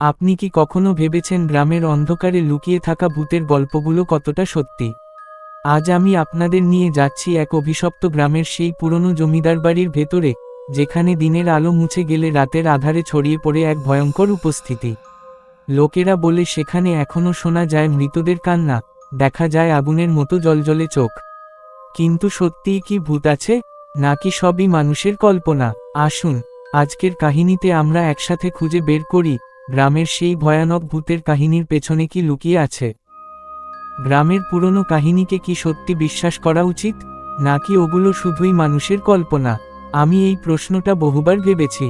আপনি কি কখনো ভেবেছেন গ্রামের অন্ধকারে লুকিয়ে থাকা ভূতের গল্পগুলো কতটা সত্যি? আজ আমি আপনাদের নিয়ে যাচ্ছি এক অভিশপ্ত গ্রামের সেই পুরনো জমিদার বাড়ির ভেতরে, যেখানে দিনের আলো মুছে গেলে রাতের আধারে ছড়িয়ে পড়ে এক ভয়ঙ্কর উপস্থিতি। লোকেরা বলে সেখানে এখনও শোনা যায় মৃতদের কান্না, দেখা যায় আগুনের মতো জ্বলজ্বলে চোখ। কিন্তু সত্যিই কি ভূত আছে, নাকি সবই মানুষের কল্পনা? আসুন, আজকের কাহিনীতে আমরা একসাথে খুঁজে বের করি গ্রামের সেই ভয়ানক ভূতের কাহিনীর পেছনে কি লুকিয়ে আছে। গ্রামের পুরনো কাহিনীকে কি সত্যি বিশ্বাস করা উচিত, নাকি ওগুলো শুধুই মানুষের কল্পনা? আমি এই প্রশ্নটা বহুবার ভেবেছি,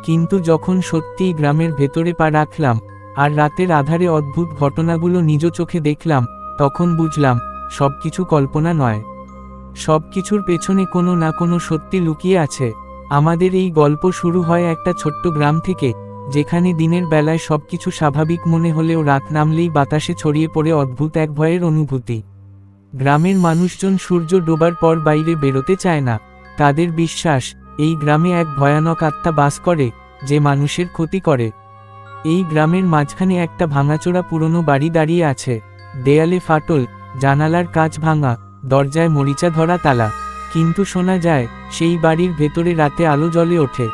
কিন্তু যখন সত্যিই গ্রামের ভেতরে পা রাখলাম আর রাতের আধারে অদ্ভুত ঘটনাগুলো নিজ চোখে দেখলাম, তখন বুঝলাম সবকিছু কল্পনা নয়। সবকিছুর পেছনে কোনো না কোনো সত্যি লুকিয়ে আছে। আমাদের এই গল্প শুরু হয় একটা ছোট্ট গ্রাম থেকে, যেখানে দিনের বেলায় সবকিছু স্বাভাবিক মনে হলেও রাত নামলেই বাতাসে ছড়িয়ে পড়ে অদ্ভুত এক ভয়ের অনুভূতি। গ্রামের মানুষজন সূর্য ডোবার পর বাইরে বেরোতে চায় না। তাদের বিশ্বাস, এই গ্রামে এক ভয়ানক আত্মা বাস করে, যে মানুষের ক্ষতি করে। এই গ্রামের মাঝখানে একটা ভাঙাচোরা পুরনো বাড়ি দাঁড়িয়ে আছে। দেয়ালে ফাটল, জানালার কাঁচ ভাঙা, দরজায় মরিচা ধরা তালা। কিন্তু শোনা যায়, সেই বাড়ির ভেতরে রাতে আলো জ্বলে ওঠে।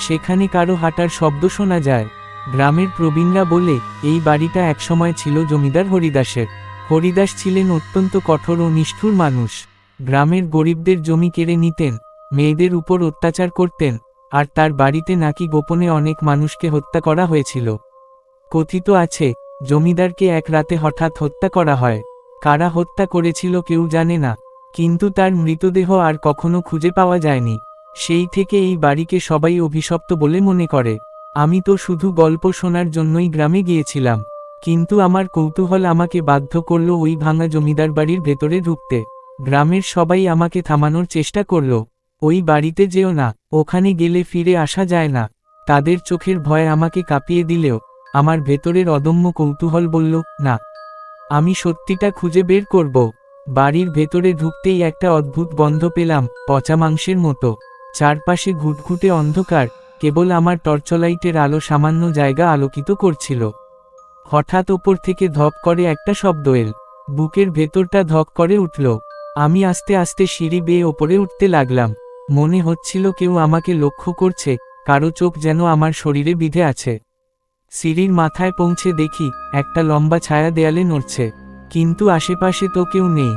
সেখানে কারো হাঁটার শব্দ শোনা যায়। গ্রামের প্রবীণরা বলে, এই বাড়িটা একসময় ছিল জমিদার হরিদাসের। হরিদাস ছিলেন অত্যন্ত কঠোর ও নিষ্ঠুর মানুষ। গ্রামের গরিবদের জমি কেড়ে নিতেন, মেয়েদের উপর অত্যাচার করতেন, আর তার বাড়িতে নাকি গোপনে অনেক মানুষকে হত্যা করা হয়েছিল। কথিত আছে, জমিদারকে এক রাতে হঠাৎ হত্যা করা হয়। কারা হত্যা করেছিল কেউ জানে না, কিন্তু তার মৃতদেহ আর কখনো খুঁজে পাওয়া যায়নি। সেই থেকে এই বাড়িকে সবাই অভিশপ্ত বলে মনে করে। আমি তো শুধু গল্প শোনার জন্যই গ্রামে গিয়েছিলাম, কিন্তু আমার কৌতূহল আমাকে বাধ্য করল ওই ভাঙা জমিদার বাড়ির ভেতরে ঢুকতে। গ্রামের সবাই আমাকে থামানোর চেষ্টা করল, ওই বাড়িতে যেও না, ওখানে গেলে ফিরে আসা যায় না। তাদের চোখের ভয় আমাকে কাঁপিয়ে দিলেও আমার ভেতরের অদম্য কৌতূহল বলল, না, আমি সত্যিটা খুঁজে বের করব। বাড়ির ভেতরে ঢুকতেই একটা অদ্ভুত গন্ধ পেলাম, পচা মাংসের মতো। চারপাশে ঘুটঘুটে অন্ধকার, কেবল আমার টর্চলাইটের আলো সামান্য জায়গা আলোকিত করছিল। হঠাৎ ওপর থেকে ধপ করে একটা শব্দ এল। বুকের ভেতরটা ধক করে উঠল। আমি আস্তে আস্তে সিঁড়ি বেয়ে ওপরে উঠতে লাগলাম। মনে হচ্ছিল কেউ আমাকে লক্ষ্য করছে, কারো চোখ যেন আমার শরীরে বিঁধে আছে। সিঁড়ির মাথায় পৌঁছে দেখি, একটা লম্বা ছায়া দেয়ালে নড়ছে, কিন্তু আশেপাশে তো কেউ নেই।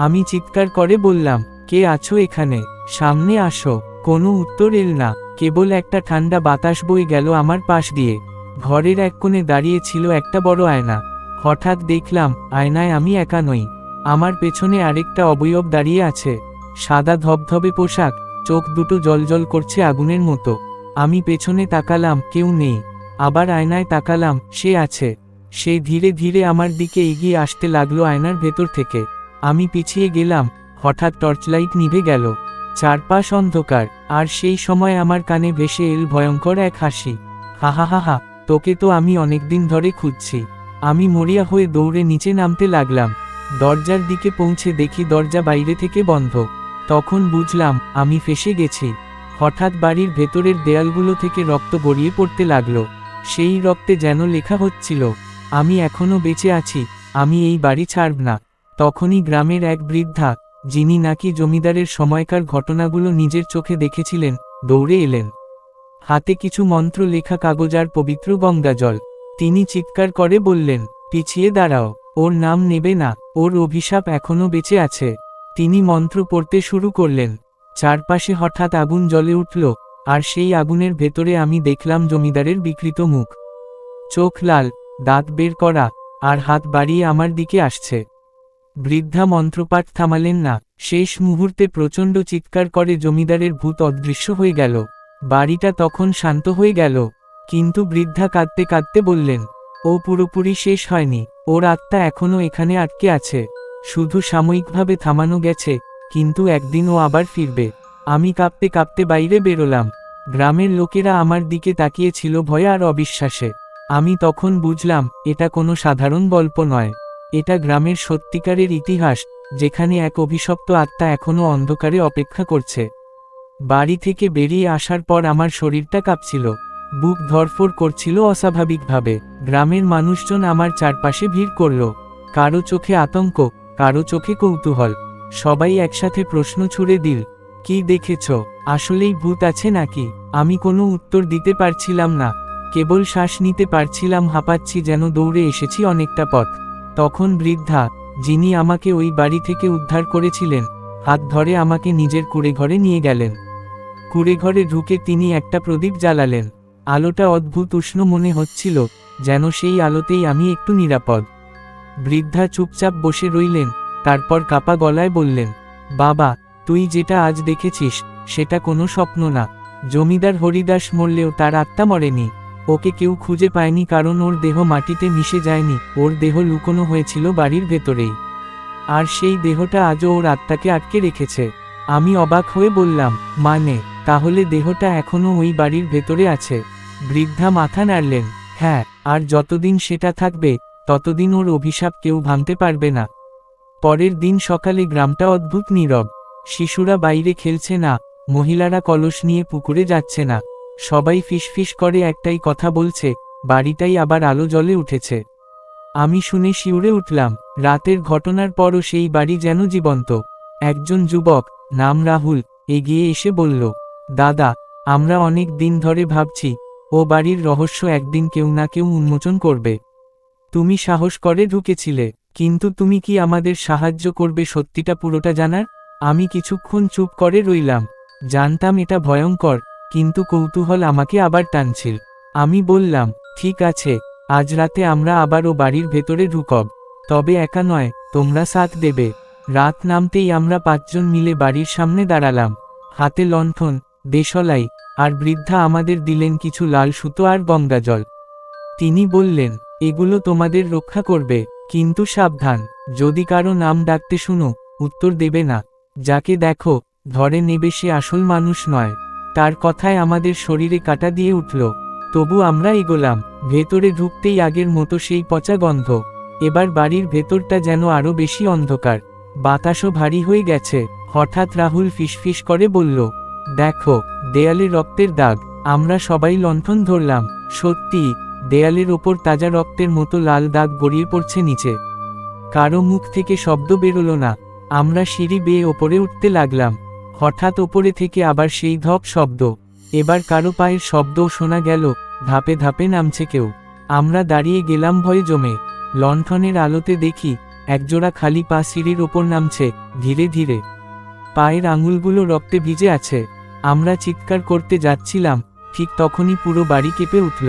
আমি চিৎকার করে বললাম, কে আছো এখানে? সামনে আসো। কোনো উত্তর এল না, কেবল একটা ঠান্ডা বাতাস বয়ে গেল আমার পাশ দিয়ে। ঘরের এক কোণে দাঁড়িয়ে ছিল একটা বড় আয়না। হঠাৎ দেখলাম, আয়নায় আমি একা নই। আমার পেছনে আরেকটা অবয়ব দাঁড়িয়ে আছে। সাদা ধবধবে পোশাক, চোখ দুটো জ্বলজ্বল করছে আগুনের মতো। আমি পেছনে তাকালাম, কেউ নেই। আবার আয়নায় তাকালাম, সে আছে। সে ধীরে ধীরে আমার দিকে এগিয়ে আসতে লাগলো আয়নার ভেতর থেকে। আমি পিছিয়ে গেলাম, হঠাৎ টর্চলাইট নিভে গেল। চারপাশ অন্ধকার, আর সেই সময় আমার কানে ভেসে এল ভয়ঙ্কর এক হাসি। হা হা হা হা, তোকে তো আমি অনেকদিন ধরে খুঁজছি। আমি মরিয়া হয়ে দৌড়ে নিচে নামতে লাগলাম। দরজার দিকে পৌঁছে দেখি দরজা বাইরে থেকে বন্ধ। তখন বুঝলাম আমি ফেঁসে গেছি। হঠাৎ বাড়ির ভেতরের দেয়ালগুলো থেকে রক্ত গড়িয়ে পড়তে লাগলো। সেই রক্তে যেন লেখা হচ্ছিল, আমি এখনো বেঁচে আছি, আমি এই বাড়ি ছাড়ব না। তখনই গ্রামের এক বৃদ্ধা, যিনি নাকি জমিদারের সময়কার ঘটনাগুলো নিজের চোখে দেখেছিলেন, দৌড়ে এলেন। হাতে কিছু মন্ত্র লেখা কাগজ আর পবিত্র গঙ্গাজল। তিনি চিৎকার করে বললেন, পিছিয়ে দাঁড়াও, ওর নাম নেবে না, ওর অভিশাপ এখনো বেঁচে আছে। তিনি মন্ত্র পড়তে শুরু করলেন। চারপাশে হঠাৎ আগুন জ্বলে উঠল, আর সেই আগুনের ভেতরে আমি দেখলাম জমিদারের বিকৃত মুখ। চোখ লাল, দাঁত বের করা, আর হাত বাড়িয়ে আমার দিকে আসছে। বৃদ্ধা মন্ত্রপাঠ থামালেন না। শেষ মুহূর্তে প্রচণ্ড চিৎকার করে জমিদারের ভূত অদৃশ্য হয়ে গেল। বাড়িটা তখন শান্ত হয়ে গেল, কিন্তু বৃদ্ধা কাঁদতে কাঁদতে বললেন, ও পুরোপুরি শেষ হয়নি, ওর আত্মা এখনো এখানে আটকে আছে। শুধু সাময়িকভাবে থামানো গেছে, কিন্তু একদিন ও আবার ফিরবে। আমি কাঁপতে কাঁপতে বাইরে বেরোলাম। গ্রামের লোকেরা আমার দিকে তাকিয়েছিল ভয়ে আর অবিশ্বাসে। আমি তখন বুঝলাম, এটা কোনো সাধারণ গল্প নয়, এটা গ্রামের সত্যিকারের ইতিহাস, যেখানে এক অভিশপ্ত আত্মা এখনো অন্ধকারে অপেক্ষা করছে। বাড়ি থেকে বেরিয়ে আসার পর আমার শরীরটা কাঁপছিল। বুক ধড়ফড় করছিল অস্বাভাবিকভাবে। গ্রামের মানুষজন আমার চারপাশে ভিড় করল। কারো চোখে আতঙ্ক, কারো চোখে কৌতূহল। সবাই একসাথে প্রশ্ন ছুড়ে দিল, কি দেখেছ? আসলেই ভূত আছে নাকি? আমি কোনো উত্তর দিতে পারছিলাম না, কেবল শ্বাস নিতে পারছিলাম, হাঁপাচ্ছি যেন দৌড়ে এসেছি অনেকটা পথ। তখন বৃদ্ধা, যিনি আমাকে ওই বাড়ি থেকে উদ্ধার করেছিলেন, হাত ধরে আমাকে নিজের কুঁড়েঘরে নিয়ে গেলেন। কুঁড়েঘরে ঢুকে তিনি একটা প্রদীপ জ্বালালেন। আলোটা অদ্ভুত উষ্ণ মনে হচ্ছিল, যেন সেই আলোতেই আমি একটু নিরাপদ। বৃদ্ধা চুপচাপ বসে রইলেন, তারপর কাপা গলায় বললেন, বাবা, তুই যেটা আজ দেখেছিস সেটা কোনো স্বপ্ন না। জমিদার হরিদাস মরলেও তার আত্মা মরেনি। ওকে কেউ খুঁজে পায়নি কারণ ওর দেহ মাটিতে মিশে যায়নি, ওর দেহ লুকোনো হয়েছিল বাড়ির ভেতরেই। আর সেই দেহটা আজও ওর আত্মাকে আটকে রেখেছে। আমি অবাক হয়ে বললাম, মানে, তাহলে দেহটা এখনো ওই বাড়ির ভেতরে আছে? বৃদ্ধা মাথা নাড়লেন, হ্যাঁ, আর যতদিন সেটা থাকবে ততদিন ওর অভিশাপ কেউ ভাঙতে পারবে না। পরের দিন সকালে গ্রামটা অদ্ভুত নীরব। শিশুরা বাইরে খেলছে না, মহিলারা কলস নিয়ে পুকুরে যাচ্ছে না। সবাই ফিসফিস করে একটাই কথা বলছে, বাড়িটাই আবার আলো জ্বলে উঠেছে। আমি শুনে শিউরে উঠলাম। রাতের ঘটনার পরও সেই বাড়ি যেন জীবন্ত। একজন যুবক, নাম রাহুল, এগিয়ে এসে বলল, দাদা, আমরা অনেক দিন ধরে ভাবছি ও বাড়ির রহস্য একদিন কেউ না কেউ উন্মোচন করবে। তুমি সাহস করে ঢুকেছিলে, কিন্তু তুমি কি আমাদের সাহায্য করবে সত্যিটা পুরোটা জানার? আমি কিছুক্ষণ চুপ করে রইলাম। জানতাম এটা ভয়ঙ্কর, কিন্তু কৌতূহল আমাকে আবার টানছিল। আমি বললাম, ঠিক আছে, আজ রাতে আমরা আবার ও বাড়ির ভেতরে ঢুকব। তবে একা নয়, তোমরা সাথ দেবে। রাত নামতেই আমরা 5 জন মিলে বাড়ির সামনে দাঁড়ালাম। হাতে লণ্ঠন, দেশলাই, আর বৃদ্ধা আমাদের দিলেন কিছু লাল সুতো আর গঙ্গাজল। তিনি বললেন, এগুলো তোমাদের রক্ষা করবে, কিন্তু সাবধান, যদি কারো নাম ডাকতে শুনো, উত্তর দেবে না। যাকে দেখো, ধরে নেবে সে আসল মানুষ নয়। তার কথায় আমাদের শরীরে কাঁটা দিয়ে উঠল। তবু আমরা এগোলাম। ভেতরে ঢুকতেই আগের মতো সেই পচা গন্ধ। এবার বাড়ির ভেতরটা যেন আরো বেশি অন্ধকার। বাতাসও ভারী হয়ে গেছে। হঠাৎ রাহুল ফিসফিস করে বলল, দেখো, দেয়ালে রক্তের দাগ। আমরা সবাই লণ্ঠন ধরলাম। সত্যি, দেয়ালের ওপর তাজা রক্তের মতো লাল দাগ গড়িয়ে পড়ছে নিচে। কারো মুখ থেকে শব্দ বেরোলো না। আমরা সিঁড়ি বেয়ে ওপরে উঠতে লাগলাম। হঠাৎ ওপরে থেকে আবার সেই ধপ শব্দ। এবার কারো পায়ের শব্দও শোনা গেল, ধাপে ধাপে নামছে কেউ। আমরা দাঁড়িয়ে গেলাম ভয়ে জমে। লণ্ঠনের আলোতে দেখি একজোড়া খালি পা সিঁড়ির ওপর নামছে, ধীরে ধীরে। পায়ের আঙুলগুলো রক্তে ভিজে আছে। আমরা চিৎকার করতে যাচ্ছিলাম, ঠিক তখনই পুরো বাড়ি কেঁপে উঠল।